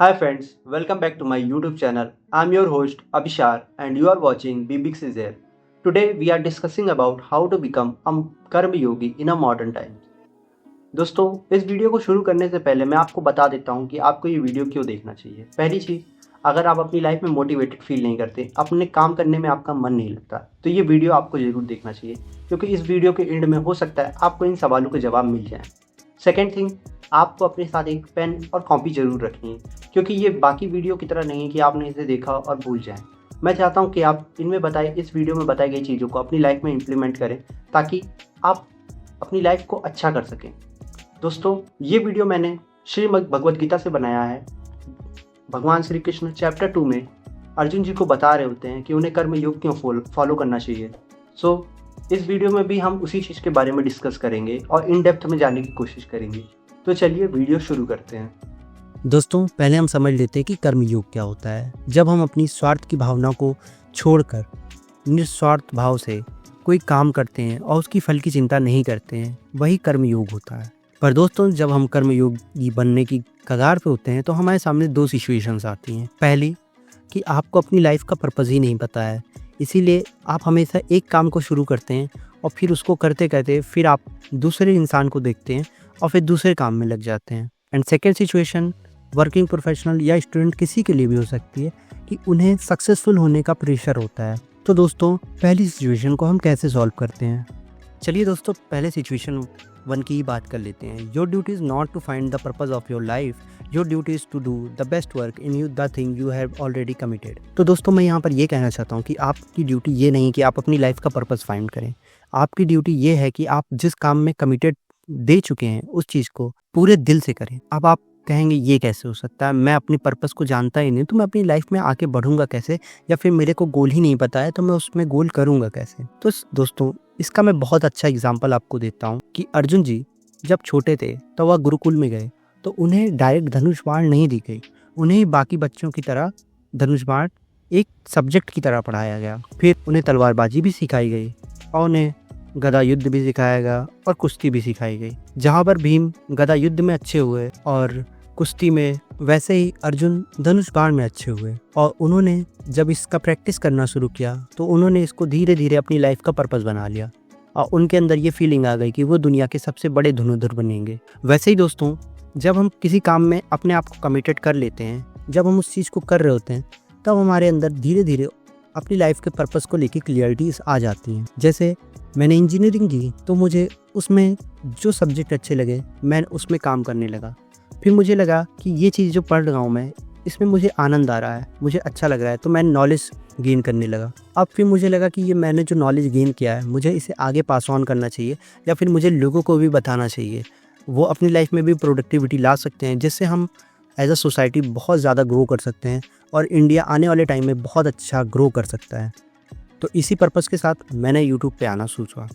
Hi friends, welcome back to my YouTube channel. I'm your host Abhishar and you are watching BBX is here. Today we are discussing about how to become a कर्म योगी in a modern times. दोस्तों इस video को शुरू करने से पहले मैं आपको बता देता हूँ कि आपको ये वीडियो क्यों देखना चाहिए। पहली चीज़, अगर आप अपनी लाइफ में मोटिवेटेड फील नहीं करते, अपने काम करने में आपका मन नहीं लगता, तो ये वीडियो आपको ज़रूर देखना चाहिए क्योंकि इस वीडियो के एंड में हो सकता है आपको इन सवालों के जवाब मिल जाएँ। सेकेंड थिंग, आपको अपने साथ एक पेन और कॉपी ज़रूर रखनी है क्योंकि ये बाकी वीडियो की तरह नहीं है कि आपने इसे देखा और भूल जाएं। मैं चाहता हूं कि आप इस वीडियो में बताई गई चीज़ों को अपनी लाइफ में इम्प्लीमेंट करें ताकि आप अपनी लाइफ को अच्छा कर सकें। दोस्तों ये वीडियो मैंने श्रीमद् भगवद गीता से बनाया है। भगवान श्री कृष्ण चैप्टर 2 में अर्जुन जी को बता रहे होते हैं कि उन्हें कर्म योग क्यों फॉलो करना चाहिए। सो इस वीडियो में भी हम उसी चीज़ के बारे में डिस्कस करेंगे और इन डेप्थ में जाने की कोशिश करेंगे। तो चलिए वीडियो शुरू करते हैं। दोस्तों पहले हम समझ लेते हैं कि कर्म योग क्या होता है। जब हम अपनी स्वार्थ की भावना को छोड़कर निस्वार्थ भाव से कोई काम करते हैं और उसकी फल की चिंता नहीं करते हैं, वही कर्म योग होता है। पर दोस्तों जब हम कर्म योगी बनने की कगार पे होते हैं तो हमारे सामने दो सिचुएशंस आती हैं। पहली कि आपको अपनी लाइफ का पर्पज़ ही नहीं पता है, इसीलिए आप हमेशा एक काम को शुरू करते हैं और फिर उसको करते करते फिर आप दूसरे इंसान को देखते हैं और फिर दूसरे काम में लग जाते हैं। And second situation working professional या स्टूडेंट किसी के लिए भी हो सकती है कि उन्हें सक्सेसफुल होने का प्रेशर होता है। तो दोस्तों पहली सिचुएशन को हम कैसे सॉल्व करते हैं, चलिए दोस्तों पहले सिचुएशन 1 की ही बात कर लेते हैं। Your duty is not to find the purpose of your life, your duty is to do the best work in you the thing you have already committed. तो दोस्तों मैं यहाँ पर ये कहना चाहता हूँ कि आपकी ड्यूटी ये नहीं कि आप अपनी लाइफ का पर्पज़ फाइंड करें। आपकी ड्यूटी ये है कि आप जिस काम में कमिटेड दे चुके हैं उस चीज़ को पूरे दिल से करें। अब आप कहेंगे ये कैसे हो सकता है, मैं अपनी पर्पज़ को जानता ही नहीं तो मैं अपनी लाइफ में आगे बढ़ूंगा कैसे, या फिर मेरे को गोल ही नहीं पता है तो मैं उसमें गोल करूंगा कैसे। तो दोस्तों इसका मैं बहुत अच्छा एग्जांपल आपको देता हूँ कि अर्जुन जी जब छोटे थे तो वह गुरुकुल में गए तो उन्हें डायरेक्ट धनुष बाण नहीं दी गई, उन्हें बाकी बच्चों की तरह धनुष बाण एक सब्जेक्ट की तरह पढ़ाया गया। फिर उन्हें तलवारबाजी भी सिखाई गई और उन्हें गदा युद्ध भी सिखाया गया और कुश्ती भी सिखाई गई। जहाँ पर भीम गदा युद्ध में अच्छे हुए और कुश्ती में, वैसे ही अर्जुन धनुष बाण में अच्छे हुए। और उन्होंने जब इसका प्रैक्टिस करना शुरू किया तो उन्होंने इसको धीरे धीरे अपनी लाइफ का पर्पस बना लिया और उनके अंदर ये फीलिंग आ गई कि वो दुनिया के सबसे बड़े धनुर्धर बनेंगे। वैसे ही दोस्तों जब हम किसी काम में अपने आप को कमिटेड कर लेते हैं, जब हम उस चीज़ को कर रहे होते हैं, तब हमारे अंदर धीरे धीरे अपनी लाइफ के पर्पस को लेकर क्लियरिटीज आ जाती हैं। जैसे मैंने इंजीनियरिंग की तो मुझे उसमें जो सब्जेक्ट अच्छे लगे मैं उसमें काम करने लगा। फिर मुझे लगा कि ये चीज़ जो पढ़ रहा हूँ मैं, इसमें मुझे आनंद आ रहा है, मुझे अच्छा लग रहा है, तो मैं नॉलेज गेन करने लगा। अब फिर मुझे लगा कि ये मैंने जो नॉलेज गेन किया है मुझे इसे आगे पास ऑन करना चाहिए या फिर मुझे लोगों को भी बताना चाहिए। वो अपनी लाइफ में भी प्रोडक्टिविटी ला सकते हैं जिससे हम एज अ सोसाइटी बहुत ज़्यादा ग्रो कर सकते हैं और इंडिया आने वाले टाइम में बहुत अच्छा ग्रो कर सकता है। तो इसी पर्पज़ के साथ मैंने यूट्यूब पे आना सोचा।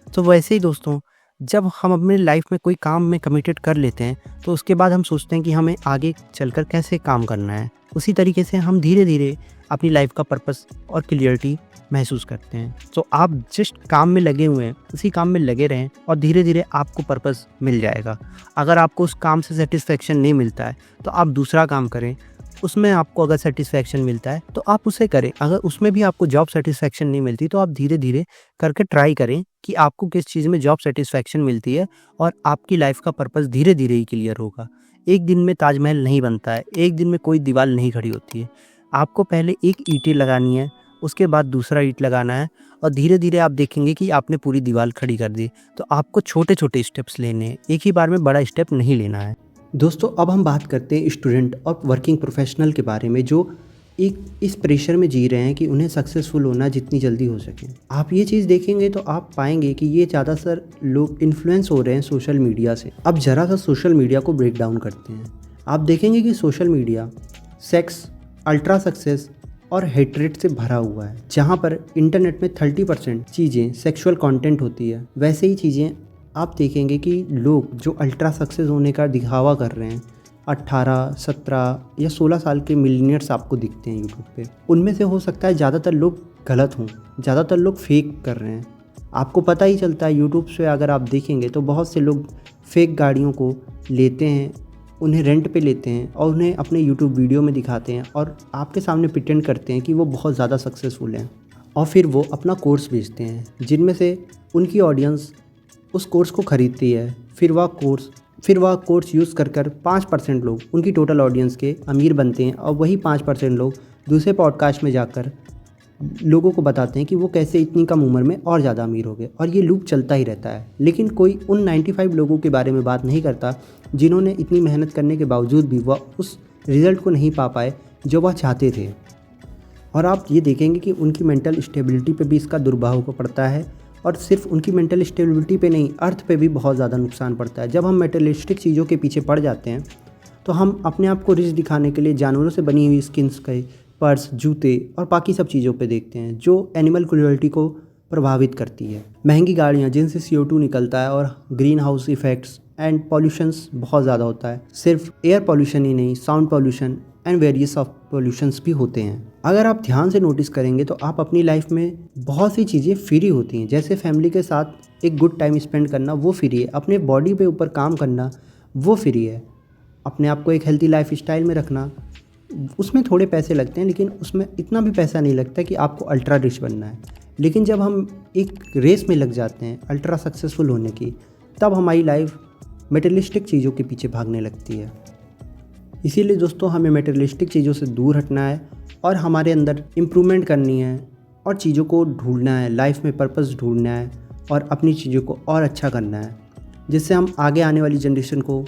तो वैसे ही दोस्तों जब हम अपनी लाइफ में कोई काम में कमिटेड कर लेते हैं तो उसके बाद हम सोचते हैं कि हमें आगे चलकर कैसे काम करना है। उसी तरीके से हम धीरे धीरे अपनी लाइफ का पर्पस और क्लियरिटी महसूस करते हैं। तो आप जिस काम में लगे हुए हैं उसी काम में लगे रहें और धीरे धीरे आपको पर्पस मिल जाएगा। अगर आपको उस काम से सेटिस्फेक्शन नहीं मिलता है तो आप दूसरा काम करें, उसमें आपको अगर सेटिस्फेक्शन मिलता है तो आप उसे करें। अगर उसमें भी आपको जॉब सेटिस्फेक्शन नहीं मिलती तो आप धीरे धीरे करके ट्राई करें कि आपको किस चीज़ में जॉब सेटिस्फेक्शन मिलती है और आपकी लाइफ का पर्पस धीरे धीरे ही क्लियर होगा। एक दिन में ताजमहल नहीं बनता है, एक दिन में कोई दीवार नहीं खड़ी होती है। आपको पहले एक ईंटें लगानी है, उसके बाद दूसरा ईंट लगाना है और धीरे धीरे आप देखेंगे कि आपने पूरी दीवार खड़ी कर दी। तो आपको छोटे छोटे स्टेप्स लेने हैं, एक ही बार में बड़ा स्टेप नहीं लेना है। दोस्तों अब हम बात करते हैं स्टूडेंट और वर्किंग प्रोफेशनल के बारे में जो एक इस प्रेशर में जी रहे हैं कि उन्हें सक्सेसफुल होना जितनी जल्दी हो सके। आप ये चीज़ देखेंगे तो आप पाएंगे कि ये ज़्यादातर लोग इन्फ्लुएंस हो रहे हैं सोशल मीडिया से। अब ज़रा सा सोशल मीडिया को ब्रेक डाउन करते हैं। आप देखेंगे कि social media sex, ultra success और हेट्रेट से भरा हुआ है। जहाँ पर इंटरनेट में 30% चीज़ें सेक्सुअल कंटेंट होती है, वैसे ही चीज़ें आप देखेंगे कि लोग जो अल्ट्रा सक्सेस होने का दिखावा कर रहे हैं 18, 17 या 16 साल के मिलीनियर्स आपको दिखते हैं यूट्यूब पे। उनमें से हो सकता है ज़्यादातर लोग गलत हों, ज़्यादातर लोग फेक कर रहे हैं। आपको पता ही चलता है यूट्यूब से अगर आप देखेंगे तो बहुत से लोग फेक गाड़ियों को लेते हैं, उन्हें रेंट पे लेते हैं और उन्हें अपने यूट्यूब वीडियो में दिखाते हैं और आपके सामने प्रिटेंड करते हैं कि वो बहुत ज़्यादा सक्सेसफुल हैं, और फिर वो अपना कोर्स बेचते हैं जिनमें से उनकी ऑडियंस उस कोर्स को ख़रीदती है। फिर वह कोर्स यूज़ कर 5% लोग उनकी टोटल ऑडियंस के अमीर बनते हैं, और वही 5% लोग दूसरे पॉडकास्ट में जाकर लोगों को बताते हैं कि वो कैसे इतनी कम उम्र में और ज़्यादा अमीर हो गए, और ये लूप चलता ही रहता है। लेकिन कोई उन 95 लोगों के बारे में बात नहीं करता जिन्होंने इतनी मेहनत करने के बावजूद भी वह उस रिज़ल्ट को नहीं पा पाए जो वह चाहते थे। और आप ये देखेंगे कि उनकी मेंटल स्टेबिलिटी पे भी इसका दुर्भाव पड़ता है, और सिर्फ उनकी मेंटल स्टेबिलिटी पे नहीं, अर्थ पे भी बहुत ज़्यादा नुकसान पड़ता है। जब हम मेटेरियलिस्टिक चीज़ों के पीछे पड़ जाते हैं तो हम अपने आप को रिच दिखाने के लिए जानवरों से बनी हुई स्किन्स के पर्स, जूते और बाकी सब चीज़ों पे देखते हैं जो एनिमल क्रुएल्टी को प्रभावित करती है। महंगी गाड़ियाँ जिनसे CO2 निकलता है और green house effects and pollutions बहुत ज़्यादा होता है। सिर्फ एयर पॉल्यूशन ही नहीं, sound pollution and various of pollutions भी होते हैं। अगर आप ध्यान से नोटिस करेंगे तो आप अपनी लाइफ में बहुत सी चीज़ें फ्री होती हैं, जैसे फैमिली के साथ एक गुड टाइम स्पेंड करना वो फ्री है, अपने बॉडी पे ऊपर काम करना वो फ्री है, अपने आप को एक हेल्थी लाइफ स्टाइल में रखना उसमें थोड़े पैसे लगते हैं, लेकिन उसमें इतना भी पैसा नहीं लगता कि आपको अल्ट्रा रिच बनना है। लेकिन जब हम एक रेस में लग जाते हैं अल्ट्रा सक्सेसफुल होने की, तब हमारी लाइफ मटेरियलिस्टिक चीज़ों के पीछे भागने लगती है। इसीलिए दोस्तों हमें मटेरियलिस्टिक चीज़ों से दूर हटना है और हमारे अंदर इम्प्रूवमेंट करनी है और चीज़ों को ढूंढना है, लाइफ में पर्पस ढूंढना है और अपनी चीज़ों को और अच्छा करना है, जिससे हम आगे आने वाली जनरेशन को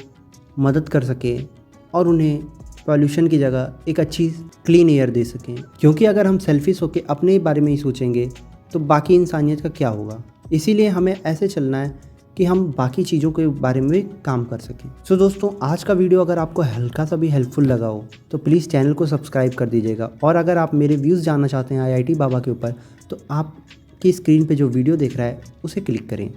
मदद कर सकें और उन्हें पॉल्यूशन की जगह एक अच्छी क्लीन एयर दे सकें। क्योंकि अगर हम सेल्फिश होकर अपने बारे में ही सोचेंगे तो बाकी इंसानियत का क्या होगा। इसीलिए हमें ऐसे चलना है कि हम बाकी चीज़ों के बारे में भी काम कर सकें। सो दोस्तों, आज का वीडियो अगर आपको हल्का सा भी हेल्पफुल लगा हो तो प्लीज़ चैनल को सब्सक्राइब कर दीजिएगा, और अगर आप मेरे व्यूज़ जानना चाहते हैं IIT बाबा के ऊपर तो आपकी स्क्रीन पे जो वीडियो दिख रहा है उसे क्लिक करें।